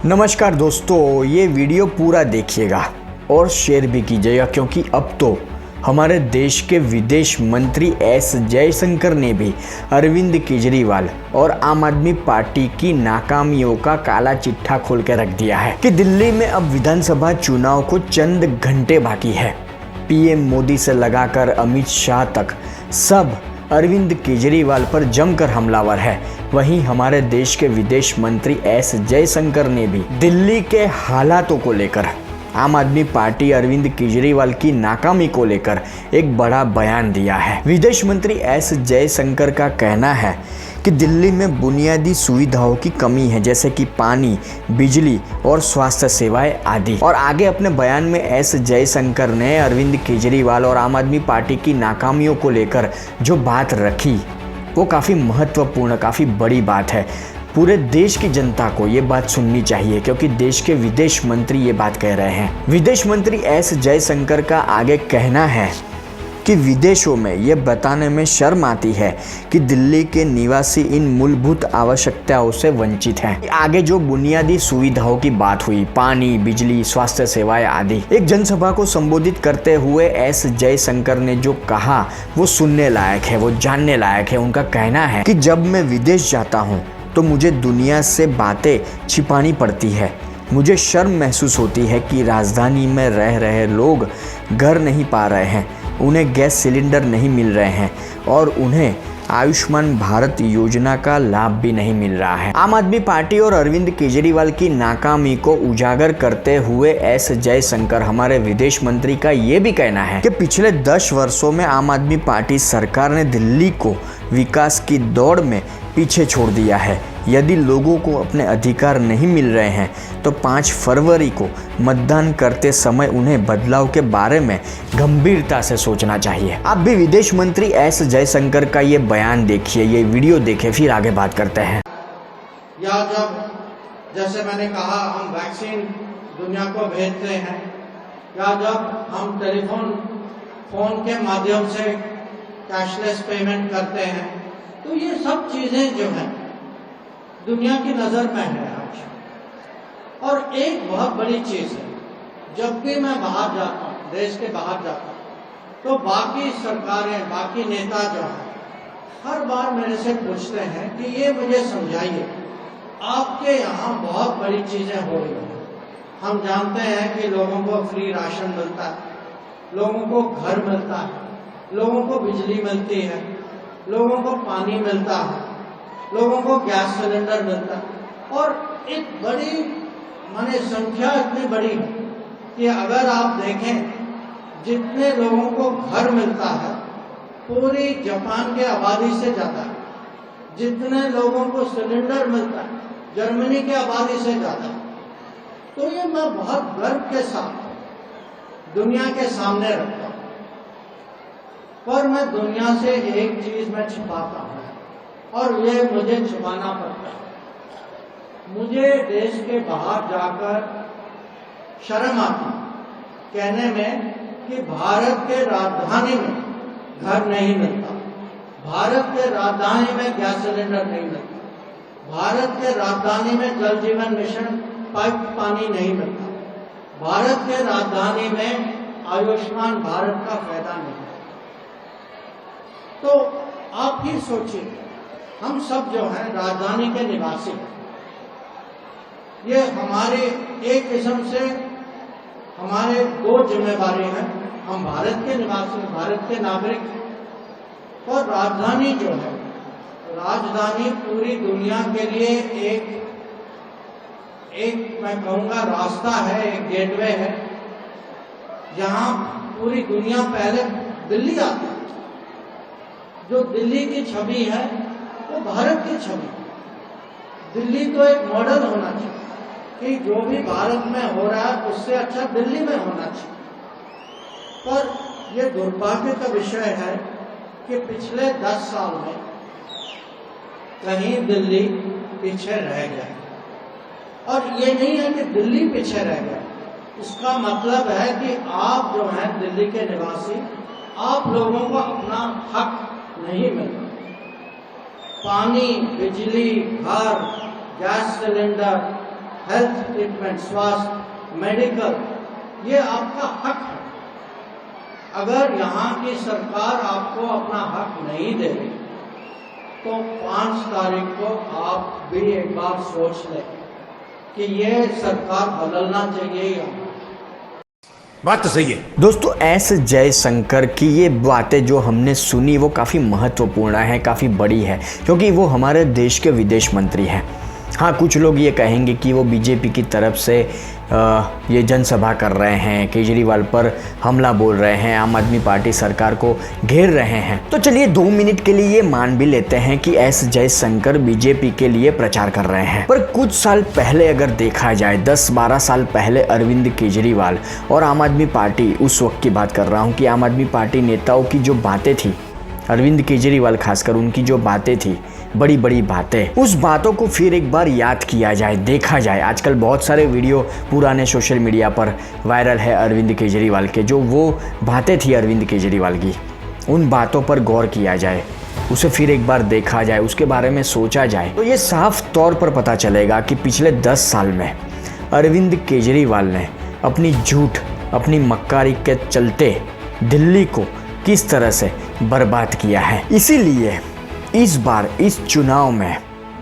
नमस्कार दोस्तों, ये वीडियो पूरा देखिएगा और शेयर भी कीजिएगा क्योंकि अब तो हमारे देश के विदेश मंत्री एस जयशंकर ने भी अरविंद केजरीवाल और आम आदमी पार्टी की नाकामियों का काला चिट्ठा खोल के रख दिया है कि दिल्ली में अब विधानसभा चुनाव को चंद घंटे बाकी है। पीएम मोदी से लगाकर अमित शाह तक सब अरविंद केजरीवाल पर जमकर हमलावर है। वहीं हमारे देश के विदेश मंत्री एस जयशंकर ने भी दिल्ली के हालातों को लेकर आम आदमी पार्टी अरविंद केजरीवाल की नाकामी को लेकर एक बड़ा बयान दिया है। विदेश मंत्री एस जयशंकर का कहना है कि दिल्ली में बुनियादी सुविधाओं की कमी है, जैसे कि पानी, बिजली और स्वास्थ्य सेवाएं आदि। और आगे अपने बयान में एस जयशंकर ने अरविंद केजरीवाल और आम आदमी पार्टी की नाकामियों को लेकर जो बात रखी वो काफ़ी महत्वपूर्ण, काफ़ी बड़ी बात है। पूरे देश की जनता को ये बात सुननी चाहिए क्योंकि देश के विदेश मंत्री ये बात कह रहे हैं। विदेश मंत्री एस जयशंकर का आगे कहना है कि विदेशों में ये बताने में शर्म आती है कि दिल्ली के निवासी इन मूलभूत आवश्यकताओं से वंचित हैं। आगे जो बुनियादी सुविधाओं की बात हुई, पानी, बिजली, स्वास्थ्य सेवाएं आदि, एक जनसभा को संबोधित करते हुए एस जयशंकर ने जो कहा वो सुनने लायक है, वो जानने लायक है। उनका कहना है कि जब मैं विदेश जाता हूँ तो मुझे दुनिया से बातें छिपानी पड़ती है। मुझे शर्म महसूस होती है कि राजधानी में रह रहे लोग घर नहीं पा रहे हैं, उन्हें गैस सिलेंडर नहीं मिल रहे हैं और उन्हें आयुष्मान भारत योजना का लाभ भी नहीं मिल रहा है। आम आदमी पार्टी और अरविंद केजरीवाल की नाकामी को उजागर करते हुए एस जयशंकर हमारे विदेश मंत्री का ये भी कहना है कि पिछले 10 वर्षों में आम आदमी पार्टी सरकार ने दिल्ली को विकास की दौड़ में पीछे छोड़ दिया है। यदि लोगों को अपने अधिकार नहीं मिल रहे हैं तो 5 फरवरी को मतदान करते समय उन्हें बदलाव के बारे में गंभीरता से सोचना चाहिए। आप भी विदेश मंत्री एस जयशंकर का ये बयान देखिए, ये वीडियो देखें, फिर आगे बात करते हैं। या जब जैसे मैंने कहा हम वैक्सीन दुनिया को भेजते हैं, या जब हम फोन के माध्यम से कैशलेस पेमेंट करते हैं, तो ये सब चीजें जो हैं दुनिया की नजर में है आज। और एक बहुत बड़ी चीज है, जब भी मैं बाहर जाता हूँ, देश के बाहर जाता हूँ, तो बाकी सरकारें, बाकी नेता जो हैं हर बार मेरे से पूछते हैं कि ये मुझे समझाइए, आपके यहाँ बहुत बड़ी चीजें हो रही हैं। हम जानते हैं कि लोगों को फ्री राशन मिलता है, लोगों को घर मिलता है, लोगों को बिजली मिलती है, लोगों को पानी मिलता है, लोगों को गैस सिलेंडर मिलता है। और एक बड़ी माने संख्या इतनी बड़ी है कि अगर आप देखें जितने लोगों को घर मिलता है पूरी जापान के आबादी से ज़्यादा है। जितने लोगों को सिलेंडर मिलता है जर्मनी की आबादी से ज़्यादा है। तो ये मैं बहुत गर्व के साथ दुनिया के सामने रखता हूँ। पर मैं दुनिया से एक चीज में छुपाता हूँ और ये मुझे छुपाना पड़ता है। मुझे देश के बाहर जाकर शर्म आती कहने में कि भारत के राजधानी में घर नहीं मिलता, भारत के राजधानी में गैस सिलेंडर नहीं मिलता, भारत के राजधानी में जल जीवन मिशन पाइप पानी नहीं मिलता, भारत के राजधानी में आयुष्मान भारत का फायदा नहीं है। तो आप ही सोचिए, हम सब जो हैं राजधानी के निवासी, ये हमारे एक किस्म से हमारे 2 जिम्मेदारी हैं। हम भारत के निवासी, भारत के नागरिक, और राजधानी जो है, राजधानी पूरी दुनिया के लिए एक मैं कहूँगा रास्ता है, एक गेटवे है, जहाँ पूरी दुनिया पहले दिल्ली आती है। जो दिल्ली की छवि है वो भारत की छवि। दिल्ली तो एक मॉडल होना चाहिए कि जो भी भारत में हो रहा है उससे अच्छा दिल्ली में होना चाहिए। पर यह दुर्भाग्य का विषय है कि पिछले 10 साल में कहीं दिल्ली पीछे रह गया। और ये नहीं है कि दिल्ली पीछे रह गया, इसका मतलब है कि आप जो हैं दिल्ली के निवासी, आप लोगों को अपना हक नहीं मिलता। पानी, बिजली, घर, गैस सिलेंडर, हेल्थ ट्रीटमेंट, स्वास्थ्य, मेडिकल, ये आपका हक है। अगर यहाँ की सरकार आपको अपना हक नहीं दे रही तो 5 तारीख को आप भी एक बार सोच लें कि ये सरकार बदलना चाहिए या नहीं। बात तो सही है। दोस्तों, एस जयशंकर की ये बातें जो हमने सुनी वो काफ़ी महत्वपूर्ण है, काफ़ी बड़ी है, क्योंकि वो हमारे देश के विदेश मंत्री हैं। हाँ, कुछ लोग ये कहेंगे कि वो बीजेपी की तरफ से ये जनसभा कर रहे हैं, केजरीवाल पर हमला बोल रहे हैं, आम आदमी पार्टी सरकार को घेर रहे हैं। तो चलिए 2 मिनट के लिए ये मान भी लेते हैं कि एस जयशंकर बीजेपी के लिए प्रचार कर रहे हैं। पर कुछ साल पहले अगर देखा जाए, 10-12 साल पहले अरविंद केजरीवाल और आम आदमी पार्टी, उस वक्त की बात कर रहा हूँ कि आम आदमी पार्टी नेताओं की जो बातें थी, अरविंद केजरीवाल खासकर उनकी जो बातें थी, बड़ी बड़ी बातें, उस बातों को फिर एक बार याद किया जाए, देखा जाए। आजकल बहुत सारे वीडियो पुराने सोशल मीडिया पर वायरल है अरविंद केजरीवाल के, जो वो बातें थी अरविंद केजरीवाल की, उन बातों पर गौर किया जाए, उसे फिर एक बार देखा जाए, उसके बारे में सोचा जाए, तो ये साफ तौर पर पता चलेगा कि पिछले 10 साल में अरविंद केजरीवाल ने अपनी झूठ, अपनी मक्कारी के चलते दिल्ली को किस तरह से बर्बाद किया है। इसीलिए इस बार इस चुनाव में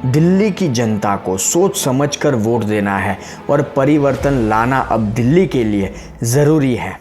दिल्ली की जनता को सोच समझकर वोट देना है और परिवर्तन लाना अब दिल्ली के लिए ज़रूरी है।